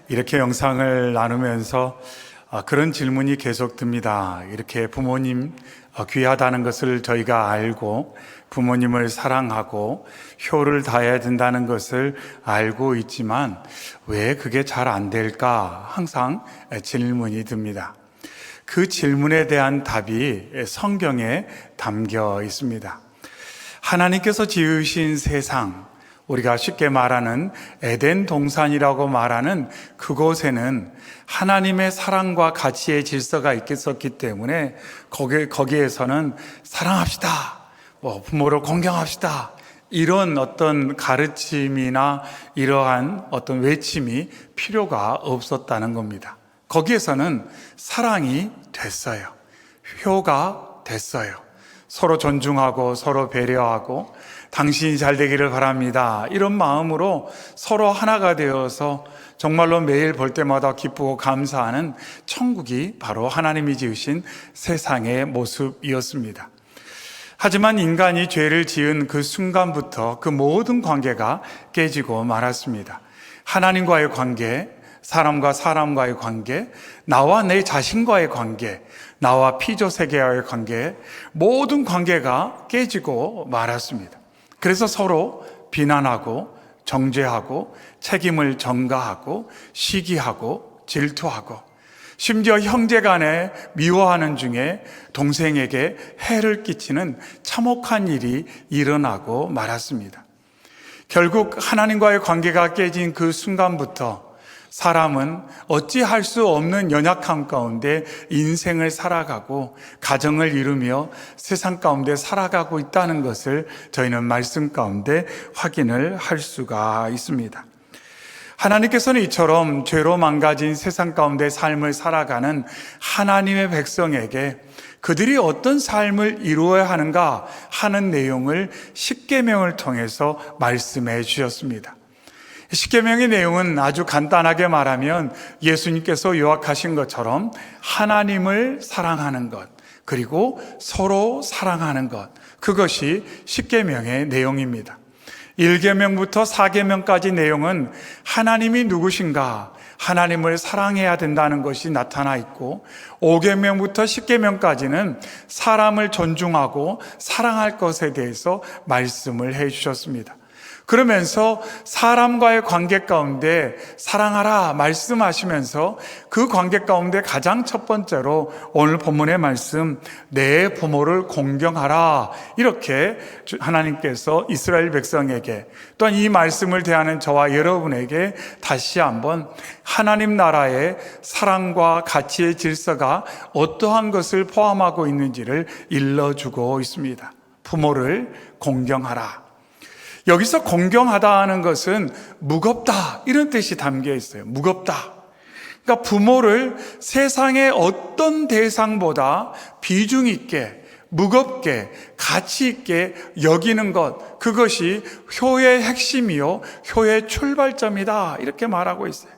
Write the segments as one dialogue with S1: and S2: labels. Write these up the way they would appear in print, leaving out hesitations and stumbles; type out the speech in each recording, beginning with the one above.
S1: 이렇게 영상을 나누면서 그런 질문이 계속 듭니다. 이렇게 부모님 귀하다는 것을 저희가 알고 부모님을 사랑하고 효를 다해야 된다는 것을 알고 있지만 왜 그게 잘 안 될까? 항상 질문이 듭니다. 그 질문에 대한 답이 성경에 담겨 있습니다. 하나님께서 지으신 세상, 우리가 쉽게 말하는 에덴 동산이라고 말하는 그곳에는 하나님의 사랑과 가치의 질서가 있었기 때문에 거기에서는 사랑합시다, 부모를 공경합시다, 이런 어떤 가르침이나 이러한 어떤 외침이 필요가 없었다는 겁니다. 거기에서는 사랑이 됐어요. 효가 됐어요. 서로 존중하고 서로 배려하고 당신이 잘 되기를 바랍니다, 이런 마음으로 서로 하나가 되어서 정말로 매일 볼 때마다 기쁘고 감사하는 천국이 바로 하나님이 지으신 세상의 모습이었습니다. 하지만 인간이 죄를 지은 그 순간부터 그 모든 관계가 깨지고 말았습니다. 하나님과의 관계, 사람과 사람과의 관계, 나와 내 자신과의 관계, 나와 피조세계와의 관계, 모든 관계가 깨지고 말았습니다. 그래서 서로 비난하고 정죄하고 책임을 전가하고 시기하고 질투하고 심지어 형제간에 미워하는 중에 동생에게 해를 끼치는 참혹한 일이 일어나고 말았습니다. 결국 하나님과의 관계가 깨진 그 순간부터 사람은 어찌할 수 없는 연약함 가운데 인생을 살아가고 가정을 이루며 세상 가운데 살아가고 있다는 것을 저희는 말씀 가운데 확인을 할 수가 있습니다. 하나님께서는 이처럼 죄로 망가진 세상 가운데 삶을 살아가는 하나님의 백성에게 그들이 어떤 삶을 이루어야 하는가 하는 내용을 십계명을 통해서 말씀해 주셨습니다. 십계명의 내용은 아주 간단하게 말하면 예수님께서 요약하신 것처럼 하나님을 사랑하는 것, 그리고 서로 사랑하는 것, 그것이 십계명의 내용입니다. 1계명부터 4계명까지 내용은 하나님이 누구신가, 하나님을 사랑해야 된다는 것이 나타나 있고, 5계명부터 10계명까지는 사람을 존중하고 사랑할 것에 대해서 말씀을 해 주셨습니다. 그러면서 사람과의 관계 가운데 사랑하라 말씀하시면서 그 관계 가운데 가장 첫 번째로 오늘 본문의 말씀, 내 부모를 공경하라, 이렇게 하나님께서 이스라엘 백성에게, 또한 이 말씀을 대하는 저와 여러분에게 다시 한번 하나님 나라의 사랑과 가치의 질서가 어떠한 것을 포함하고 있는지를 일러주고 있습니다. 부모를 공경하라. 여기서 공경하다 는 것은 무겁다, 이런 뜻이 담겨 있어요. 무겁다. 그러니까 부모를 세상의 어떤 대상보다 비중 있게, 무겁게, 가치 있게 여기는 것, 그것이 효의 핵심이요 효의 출발점이다, 이렇게 말하고 있어요.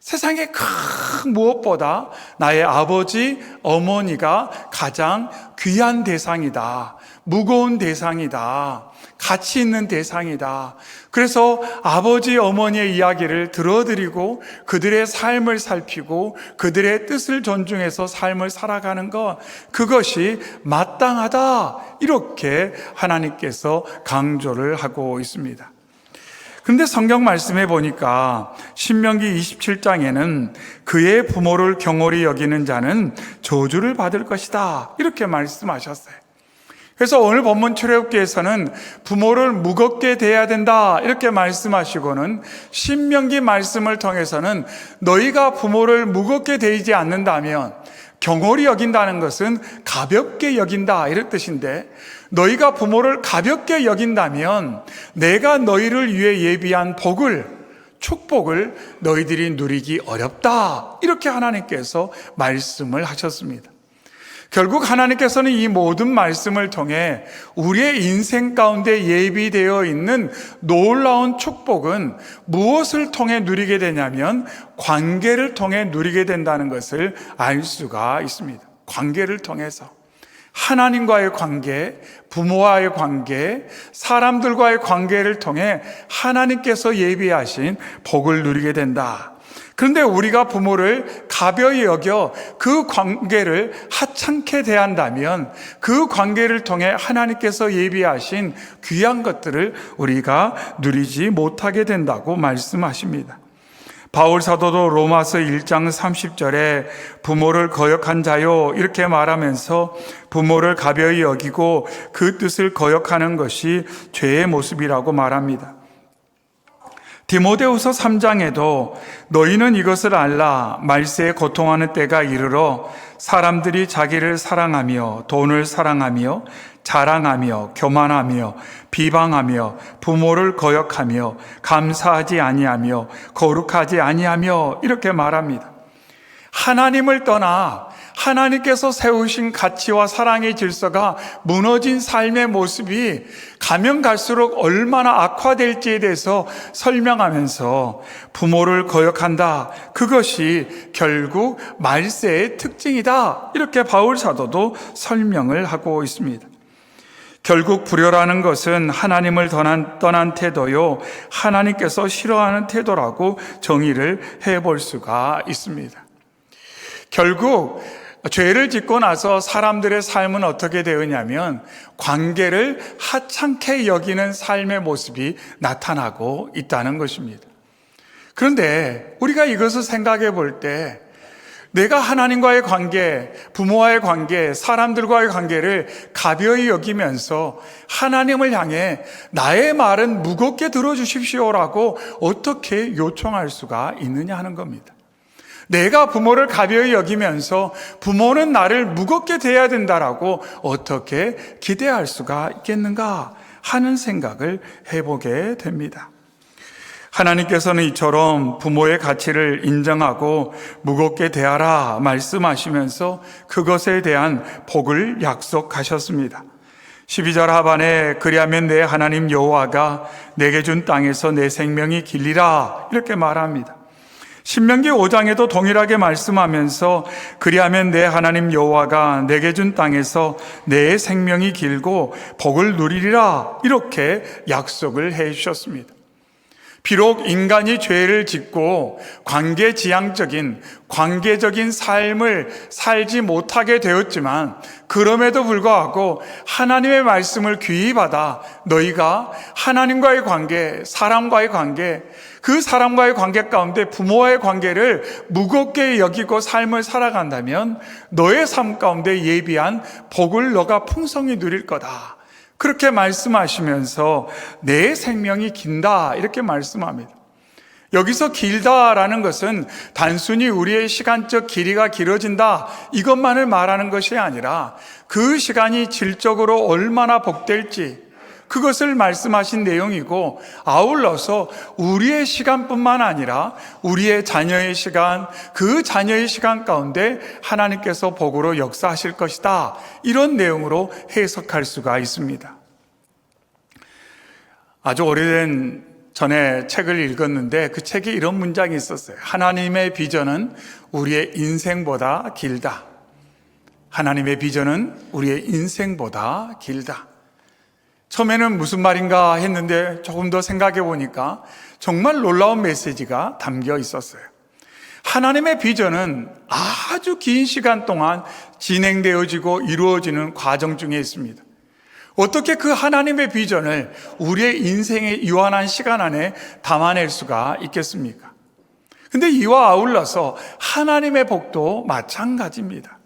S1: 세상의 큰 무엇보다 나의 아버지, 어머니가 가장 귀한 대상이다, 무거운 대상이다, 가치 있는 대상이다. 그래서 아버지, 어머니의 이야기를 들어드리고 그들의 삶을 살피고 그들의 뜻을 존중해서 삶을 살아가는 것, 그것이 마땅하다, 이렇게 하나님께서 강조를 하고 있습니다. 그런데 성경 말씀에 보니까 신명기 27장에는 그의 부모를 경홀히 여기는 자는 저주를 받을 것이다, 이렇게 말씀하셨어요. 그래서 오늘 본문 출애굽기에서는 부모를 무겁게 대해야 된다, 이렇게 말씀하시고는 신명기 말씀을 통해서는 너희가 부모를 무겁게 대하지 않는다면, 경홀히 여긴다는 것은 가볍게 여긴다, 이런 뜻인데, 너희가 부모를 가볍게 여긴다면 내가 너희를 위해 예비한 축복을 너희들이 누리기 어렵다, 이렇게 하나님께서 말씀을 하셨습니다. 결국 하나님께서는 이 모든 말씀을 통해 우리의 인생 가운데 예비되어 있는 놀라운 축복은 무엇을 통해 누리게 되냐면 관계를 통해 누리게 된다는 것을 알 수가 있습니다. 관계를 통해서 하나님과의 관계, 부모와의 관계, 사람들과의 관계를 통해 하나님께서 예비하신 복을 누리게 된다. 그런데 우리가 부모를 가벼이 여겨 그 관계를 하찮게 대한다면 그 관계를 통해 하나님께서 예비하신 귀한 것들을 우리가 누리지 못하게 된다고 말씀하십니다. 바울 사도도 로마서 1장 30절에 부모를 거역한 자요 이렇게 말하면서 부모를 가벼이 여기고 그 뜻을 거역하는 것이 죄의 모습이라고 말합니다. 디모데후서 3장에도 너희는 이것을 알라. 말세에 고통하는 때가 이르러 사람들이 자기를 사랑하며 돈을 사랑하며 자랑하며 교만하며 비방하며 부모를 거역하며 감사하지 아니하며 거룩하지 아니하며 이렇게 말합니다. 하나님을 떠나 하나님께서 세우신 가치와 사랑의 질서가 무너진 삶의 모습이 가면 갈수록 얼마나 악화될지에 대해서 설명하면서 부모를 거역한다. 그것이 결국 말세의 특징이다. 이렇게 바울 사도도 설명을 하고 있습니다. 결국 불효라는 것은 하나님을 떠난 태도요, 하나님께서 싫어하는 태도라고 정의를 해볼 수가 있습니다. 결국 죄를 짓고 나서 사람들의 삶은 어떻게 되었냐면 관계를 하찮게 여기는 삶의 모습이 나타나고 있다는 것입니다. 그런데 우리가 이것을 생각해 볼 때 내가 하나님과의 관계, 부모와의 관계, 사람들과의 관계를 가벼이 여기면서 하나님을 향해 나의 말은 무겁게 들어주십시오라고 어떻게 요청할 수가 있느냐 하는 겁니다. 내가 부모를 가벼이 여기면서 부모는 나를 무겁게 대해야 된다라고 어떻게 기대할 수가 있겠는가 하는 생각을 해보게 됩니다. 하나님께서는 이처럼 부모의 가치를 인정하고 무겁게 대하라 말씀하시면서 그것에 대한 복을 약속하셨습니다. 12절 하반에 그리하면 내 하나님 여호와가 내게 준 땅에서 내 생명이 길리라 이렇게 말합니다. 신명기 5장에도 동일하게 말씀하면서 그리하면 내 하나님 여호와가 내게 준 땅에서 내 생명이 길고 복을 누리리라 이렇게 약속을 해 주셨습니다. 비록 인간이 죄를 짓고 관계지향적인 관계적인 삶을 살지 못하게 되었지만 그럼에도 불구하고 하나님의 말씀을 귀히 받아 너희가 하나님과의 관계, 사람과의 관계, 그 사람과의 관계 가운데 부모와의 관계를 무겁게 여기고 삶을 살아간다면 너의 삶 가운데 예비한 복을 너가 풍성히 누릴 거다. 그렇게 말씀하시면서 내 생명이 긴다 이렇게 말씀합니다. 여기서 길다라는 것은 단순히 우리의 시간적 길이가 길어진다 이것만을 말하는 것이 아니라 그 시간이 질적으로 얼마나 복될지 그것을 말씀하신 내용이고 아울러서 우리의 시간뿐만 아니라 우리의 자녀의 시간, 그 자녀의 시간 가운데 하나님께서 복으로 역사하실 것이다. 이런 내용으로 해석할 수가 있습니다. 아주 오래된 전에 책을 읽었는데 그 책에 이런 문장이 있었어요. 하나님의 비전은 우리의 인생보다 길다. 하나님의 비전은 우리의 인생보다 길다. 처음에는 무슨 말인가 했는데 조금 더 생각해 보니까 정말 놀라운 메시지가 담겨 있었어요. 하나님의 비전은 아주 긴 시간 동안 진행되어지고 이루어지는 과정 중에 있습니다. 어떻게 그 하나님의 비전을 우리의 인생의 유한한 시간 안에 담아낼 수가 있겠습니까? 근데 이와 아울러서 하나님의 복도 마찬가지입니다.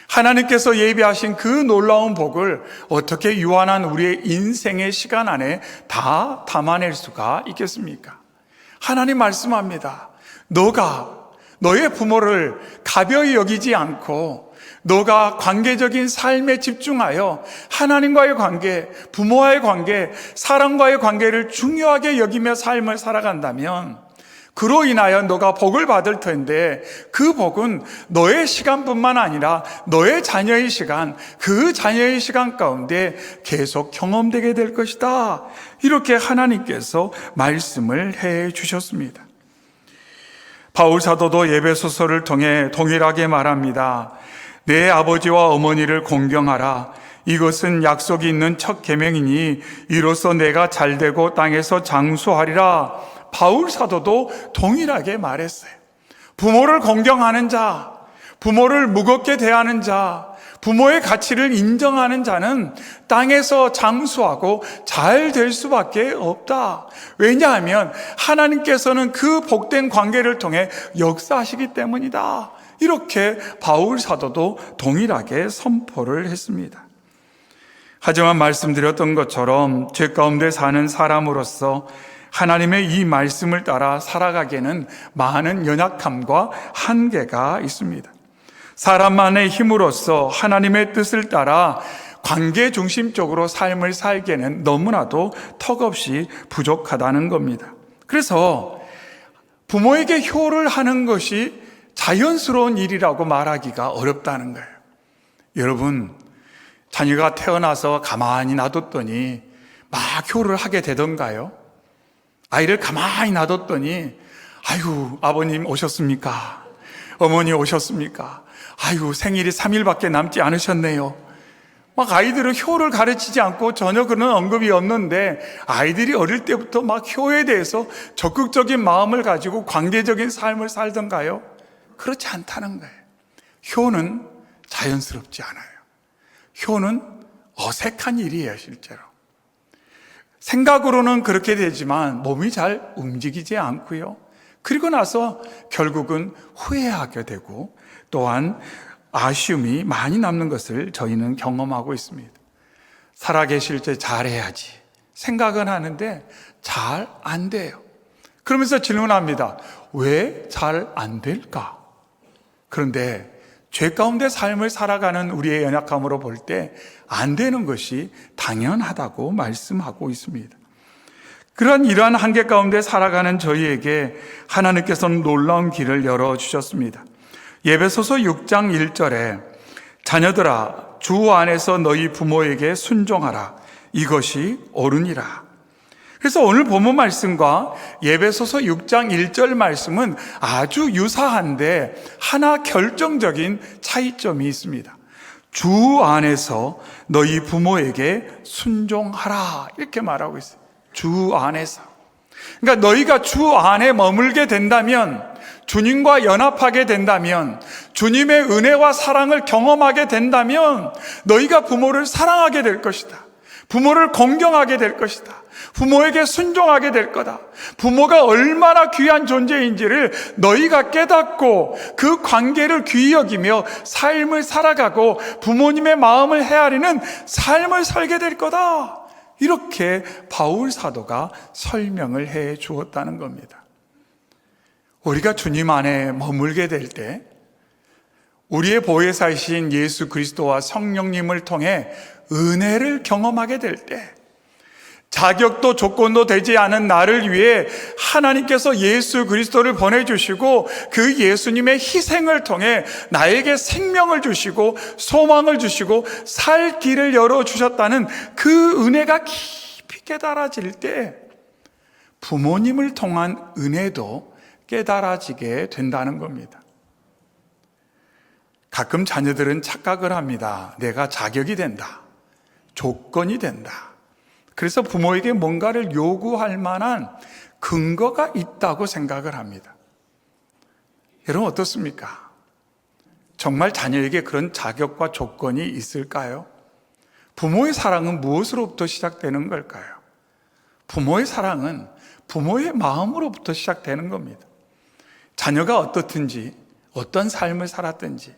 S1: 하나님께서 예비하신 그 놀라운 복을 어떻게 유한한 우리의 인생의 시간 안에 다 담아낼 수가 있겠습니까? 하나님 말씀합니다. 너가 너의 부모를 가벼이 여기지 않고 너가 관계적인 삶에 집중하여 하나님과의 관계, 부모와의 관계, 사람과의 관계를 중요하게 여기며 삶을 살아간다면 그로 인하여 너가 복을 받을 텐데 그 복은 너의 시간뿐만 아니라 너의 자녀의 시간, 그 자녀의 시간 가운데 계속 경험되게 될 것이다. 이렇게 하나님께서 말씀을 해 주셨습니다. 바울 사도도 에베소서를 통해 동일하게 말합니다. 내 아버지와 어머니를 공경하라. 이것은 약속이 있는 첫 계명이니 이로써 내가 잘되고 땅에서 장수하리라. 바울 사도도 동일하게 말했어요. 부모를 공경하는 자, 부모를 무겁게 대하는 자, 부모의 가치를 인정하는 자는 땅에서 장수하고 잘 될 수밖에 없다. 왜냐하면 하나님께서는 그 복된 관계를 통해 역사하시기 때문이다. 이렇게 바울 사도도 동일하게 선포를 했습니다. 하지만 말씀드렸던 것처럼 죄 가운데 사는 사람으로서 하나님의 이 말씀을 따라 살아가기에는 많은 연약함과 한계가 있습니다. 사람만의 힘으로써 하나님의 뜻을 따라 관계 중심적으로 삶을 살기에는 너무나도 턱없이 부족하다는 겁니다. 그래서 부모에게 효를 하는 것이 자연스러운 일이라고 말하기가 어렵다는 거예요. 여러분, 자녀가 태어나서 가만히 놔뒀더니 막 효를 하게 되던가요? 아이를 가만히 놔뒀더니 아이고, 아버님 오셨습니까? 어머니 오셨습니까? 아이고, 생일이 3일밖에 남지 않으셨네요. 막 아이들은 효를 가르치지 않고 전혀 그런 언급이 없는데 아이들이 어릴 때부터 막 효에 대해서 적극적인 마음을 가지고 관계적인 삶을 살던가요? 그렇지 않다는 거예요. 효는 자연스럽지 않아요. 효는 어색한 일이에요, 실제로. 생각으로는 그렇게 되지만 몸이 잘 움직이지 않고요. 그리고 나서 결국은 후회하게 되고 또한 아쉬움이 많이 남는 것을 저희는 경험하고 있습니다. 살아계실 때 잘해야지 생각은 하는데 잘 안 돼요. 그러면서 질문합니다. 왜 잘 안 될까? 그런데 죄 가운데 삶을 살아가는 우리의 연약함으로 볼 때 안 되는 것이 당연하다고 말씀하고 있습니다. 이러한 한계 가운데 살아가는 저희에게 하나님께서는 놀라운 길을 열어주셨습니다. 에베소서 6장 1절에 자녀들아 주 안에서 너희 부모에게 순종하라 이것이 옳으니라. 그래서 오늘 본문 말씀과 에베소서 6장 1절 말씀은 아주 유사한데 하나 결정적인 차이점이 있습니다. 주 안에서 너희 부모에게 순종하라 이렇게 말하고 있어요. 주 안에서. 그러니까 너희가 주 안에 머물게 된다면, 주님과 연합하게 된다면, 주님의 은혜와 사랑을 경험하게 된다면 너희가 부모를 사랑하게 될 것이다. 부모를 공경하게 될 것이다. 부모에게 순종하게 될 거다. 부모가 얼마나 귀한 존재인지를 너희가 깨닫고 그 관계를 귀히 여기며 삶을 살아가고 부모님의 마음을 헤아리는 삶을 살게 될 거다. 이렇게 바울 사도가 설명을 해 주었다는 겁니다. 우리가 주님 안에 머물게 될 때 우리의 보혜사이신 예수 그리스도와 성령님을 통해 은혜를 경험하게 될 때, 자격도 조건도 되지 않은 나를 위해 하나님께서 예수 그리스도를 보내주시고 그 예수님의 희생을 통해 나에게 생명을 주시고 소망을 주시고 살 길을 열어주셨다는 그 은혜가 깊이 깨달아질 때 부모님을 통한 은혜도 깨달아지게 된다는 겁니다. 가끔 자녀들은 착각을 합니다. 내가 자격이 된다. 조건이 된다. 그래서 부모에게 뭔가를 요구할 만한 근거가 있다고 생각을 합니다. 여러분 어떻습니까? 정말 자녀에게 그런 자격과 조건이 있을까요? 부모의 사랑은 무엇으로부터 시작되는 걸까요? 부모의 사랑은 부모의 마음으로부터 시작되는 겁니다. 자녀가 어떻든지 어떤 삶을 살았든지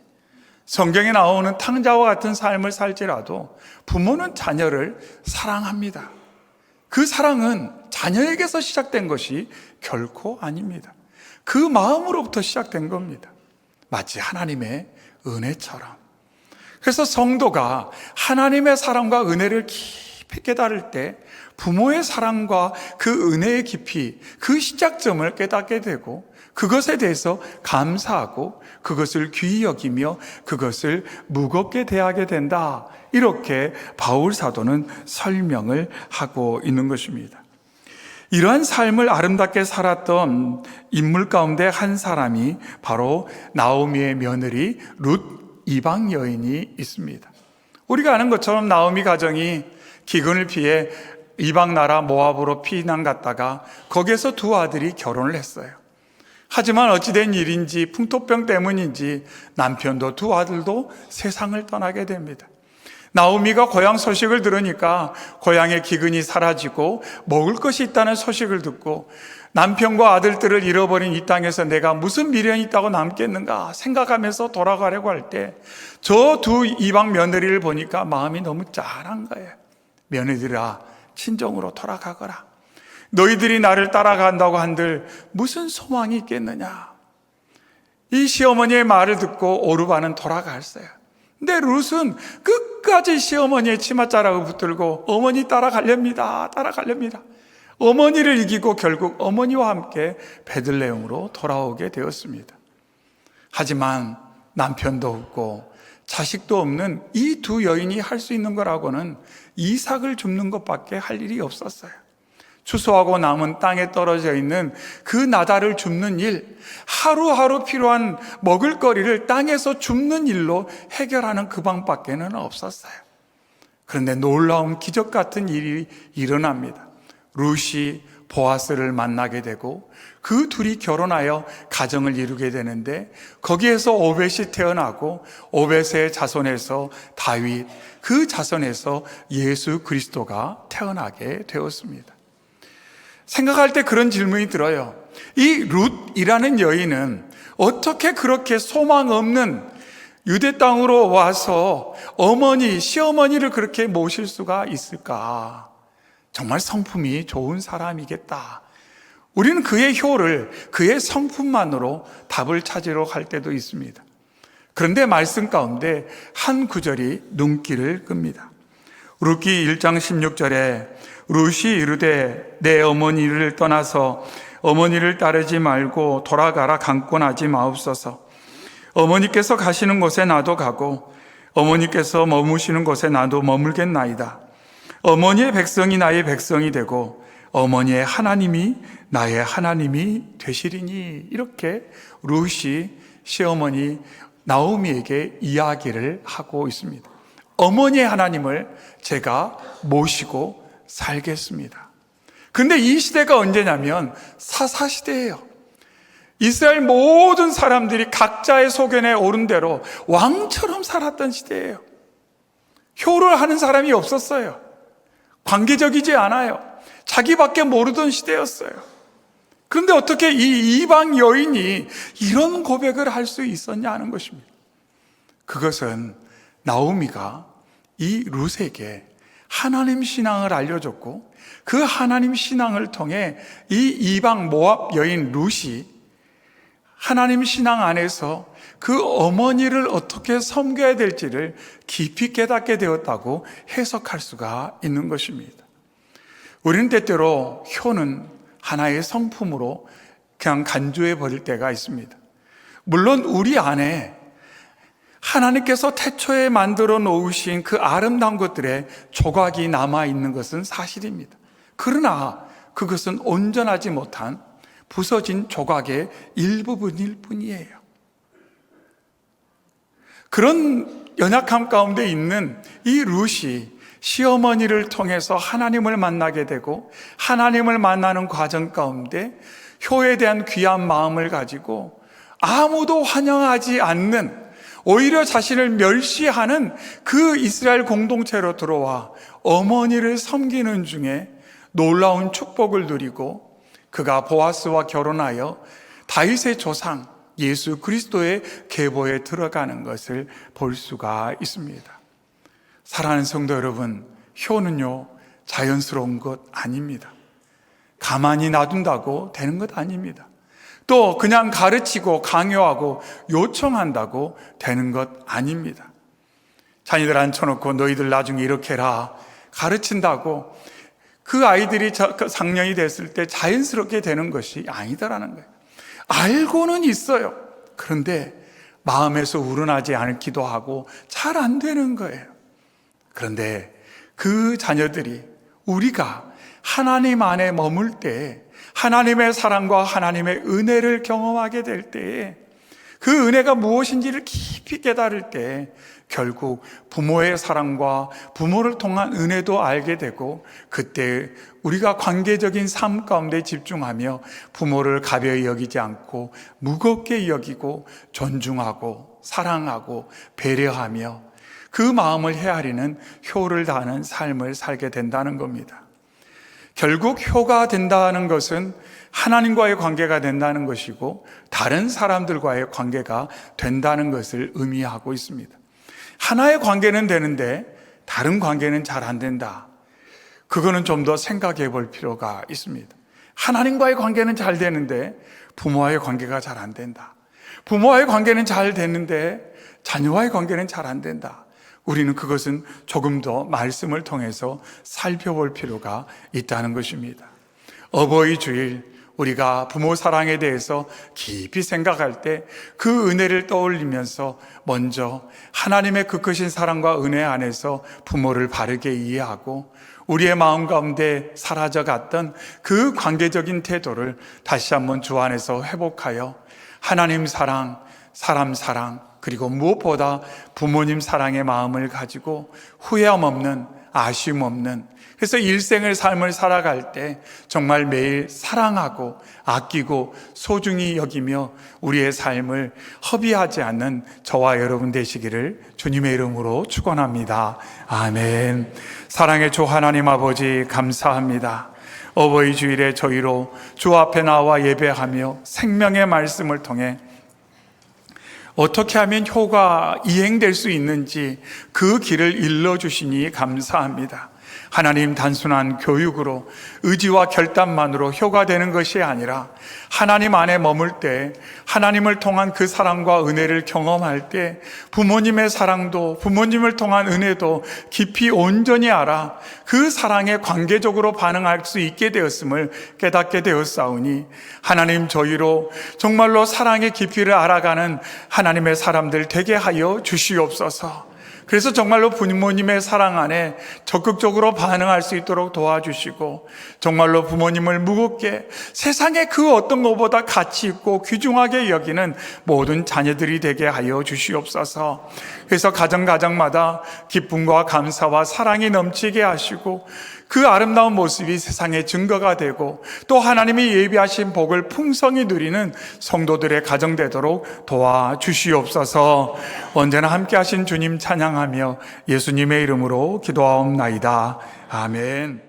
S1: 성경에 나오는 탕자와 같은 삶을 살지라도 부모는 자녀를 사랑합니다. 그 사랑은 자녀에게서 시작된 것이 결코 아닙니다. 그 마음으로부터 시작된 겁니다. 마치 하나님의 은혜처럼. 그래서 성도가 하나님의 사랑과 은혜를 깊이 깨달을 때 부모의 사랑과 그 은혜의 깊이, 그 시작점을 깨닫게 되고 그것에 대해서 감사하고 그것을 귀히 여기며 그것을 무겁게 대하게 된다. 이렇게 바울 사도는 설명을 하고 있는 것입니다. 이러한 삶을 아름답게 살았던 인물 가운데 한 사람이 바로 나오미의 며느리 룻 이방 여인이 있습니다. 우리가 아는 것처럼 나오미 가정이 기근을 피해 이방 나라 모압으로 피난 갔다가 거기에서 두 아들이 결혼을 했어요. 하지만 어찌된 일인지 풍토병 때문인지 남편도 두 아들도 세상을 떠나게 됩니다. 나오미가 고향 소식을 들으니까 고향의 기근이 사라지고 먹을 것이 있다는 소식을 듣고 남편과 아들들을 잃어버린 이 땅에서 내가 무슨 미련이 있다고 남겠는가 생각하면서 돌아가려고 할 때 저 두 이방 며느리를 보니까 마음이 너무 짠한 거예요. 며느리들아, 친정으로 돌아가거라. 너희들이 나를 따라간다고 한들 무슨 소망이 있겠느냐. 이 시어머니의 말을 듣고 오르바는 돌아갔어요. 근데 룻은 끝까지 시어머니의 치맛자락을 붙들고 어머니 따라가렵니다. 어머니를 이기고 결국 어머니와 함께 베들레헴으로 돌아오게 되었습니다. 하지만 남편도 없고 자식도 없는 이 두 여인이 할 수 있는 거라고는 이삭을 줍는 것밖에 할 일이 없었어요. 추수하고 남은 땅에 떨어져 있는 그 나달을 줍는 일, 하루하루 필요한 먹을거리를 땅에서 줍는 일로 해결하는 그 방밖에는 없었어요. 그런데 놀라운 기적 같은 일이 일어납니다. 룻이 보아스를 만나게 되고 그 둘이 결혼하여 가정을 이루게 되는데 거기에서 오벳이 태어나고 오벳의 자손에서 다윗, 그 자손에서 예수 그리스도가 태어나게 되었습니다. 생각할 때 그런 질문이 들어요. 이 룻이라는 여인은 어떻게 그렇게 소망 없는 유대 땅으로 와서 어머니, 시어머니를 그렇게 모실 수가 있을까? 정말 성품이 좋은 사람이겠다. 우리는 그의 효를, 그의 성품만으로 답을 찾으러 갈 때도 있습니다. 그런데 말씀 가운데 한 구절이 눈길을 끕니다. 룻기 1장 16절에 룻이 이르되 내 어머니를 떠나서 어머니를 따르지 말고 돌아가라 강권하지 마옵소서. 어머니께서 가시는 곳에 나도 가고 어머니께서 머무시는 곳에 나도 머물겠나이다. 어머니의 백성이 나의 백성이 되고 어머니의 하나님이 나의 하나님이 되시리니. 이렇게 룻이 시어머니 나오미에게 이야기를 하고 있습니다. 어머니의 하나님을 제가 모시고 살겠습니다. 그런데 이 시대가 언제냐면 사사시대예요. 이스라엘 모든 사람들이 각자의 소견에 오른 대로 왕처럼 살았던 시대예요. 효를 하는 사람이 없었어요. 관계적이지 않아요. 자기밖에 모르던 시대였어요. 그런데 어떻게 이 이방 여인이 이런 고백을 할 수 있었냐 하는 것입니다. 그것은 나오미가 이 룻에게 하나님 신앙을 알려줬고 그 하나님 신앙을 통해 이 이방 모압 여인 룻이 하나님 신앙 안에서 그 어머니를 어떻게 섬겨야 될지를 깊이 깨닫게 되었다고 해석할 수가 있는 것입니다. 우리는 때때로 효는 하나의 성품으로 그냥 간주해 버릴 때가 있습니다. 물론 우리 안에 하나님께서 태초에 만들어 놓으신 그 아름다운 것들의 조각이 남아있는 것은 사실입니다. 그러나 그것은 온전하지 못한 부서진 조각의 일부분일 뿐이에요. 그런 연약함 가운데 있는 이 룻이 시어머니를 통해서 하나님을 만나게 되고 하나님을 만나는 과정 가운데 효에 대한 귀한 마음을 가지고 아무도 환영하지 않는, 오히려 자신을 멸시하는 그 이스라엘 공동체로 들어와 어머니를 섬기는 중에 놀라운 축복을 누리고 그가 보아스와 결혼하여 다윗의 조상 예수 그리스도의 계보에 들어가는 것을 볼 수가 있습니다. 사랑하는 성도 여러분, 효는요 자연스러운 것 아닙니다. 가만히 놔둔다고 되는 것 아닙니다. 또 그냥 가르치고 강요하고 요청한다고 되는 것 아닙니다. 자녀들 앉혀놓고 너희들 나중에 이렇게 해라 가르친다고 그 아이들이 상년이 됐을 때 자연스럽게 되는 것이 아니다라는 거예요. 알고는 있어요. 그런데 마음에서 우러나지 않기도 하고 잘 안 되는 거예요. 그런데 그 자녀들이 우리가 하나님 안에 머물 때 하나님의 사랑과 하나님의 은혜를 경험하게 될 때에 그 은혜가 무엇인지를 깊이 깨달을 때 결국 부모의 사랑과 부모를 통한 은혜도 알게 되고, 그때 우리가 관계적인 삶 가운데 집중하며 부모를 가벼이 여기지 않고 무겁게 여기고 존중하고 사랑하고 배려하며 그 마음을 헤아리는 효를 다하는 삶을 살게 된다는 겁니다. 결국 효가 된다는 것은 하나님과의 관계가 된다는 것이고 다른 사람들과의 관계가 된다는 것을 의미하고 있습니다. 하나의 관계는 되는데 다른 관계는 잘 안 된다. 그거는 좀 더 생각해 볼 필요가 있습니다. 하나님과의 관계는 잘 되는데 부모와의 관계가 잘 안 된다. 부모와의 관계는 잘 되는데 자녀와의 관계는 잘 안 된다. 우리는 그것은 조금 더 말씀을 통해서 살펴볼 필요가 있다는 것입니다. 어버이 주일, 우리가 부모 사랑에 대해서 깊이 생각할 때 그 은혜를 떠올리면서 먼저 하나님의 그 크신 사랑과 은혜 안에서 부모를 바르게 이해하고 우리의 마음 가운데 사라져갔던 그 관계적인 태도를 다시 한번 주 안에서 회복하여 하나님 사랑, 사람 사랑, 그리고 무엇보다 부모님 사랑의 마음을 가지고 후회함 없는, 아쉬움 없는, 그래서 일생의 삶을 살아갈 때 정말 매일 사랑하고 아끼고 소중히 여기며 우리의 삶을 허비하지 않는 저와 여러분 되시기를 주님의 이름으로 축원합니다. 아멘. 사랑의 주 하나님 아버지, 감사합니다. 어버이 주일에 저희로 주 앞에 나와 예배하며 생명의 말씀을 통해 어떻게 하면 효가 이행될 수 있는지 그 길을 일러주시니 감사합니다. 하나님, 단순한 교육으로 의지와 결단만으로 효가 되는 것이 아니라 하나님 안에 머물 때 하나님을 통한 그 사랑과 은혜를 경험할 때 부모님의 사랑도 부모님을 통한 은혜도 깊이 온전히 알아 그 사랑에 관계적으로 반응할 수 있게 되었음을 깨닫게 되었사오니 하나님, 저희로 정말로 사랑의 깊이를 알아가는 하나님의 사람들 되게 하여 주시옵소서. 그래서 정말로 부모님의 사랑 안에 적극적으로 반응할 수 있도록 도와주시고 정말로 부모님을 무겁게 세상의 그 어떤 것보다 가치 있고 귀중하게 여기는 모든 자녀들이 되게 하여 주시옵소서. 그래서 가정마다 기쁨과 감사와 사랑이 넘치게 하시고 그 아름다운 모습이 세상의 증거가 되고 또 하나님이 예비하신 복을 풍성히 누리는 성도들의 가정 되도록 도와주시옵소서. 언제나 함께 하신 주님 찬양하며 예수님의 이름으로 기도하옵나이다. 아멘.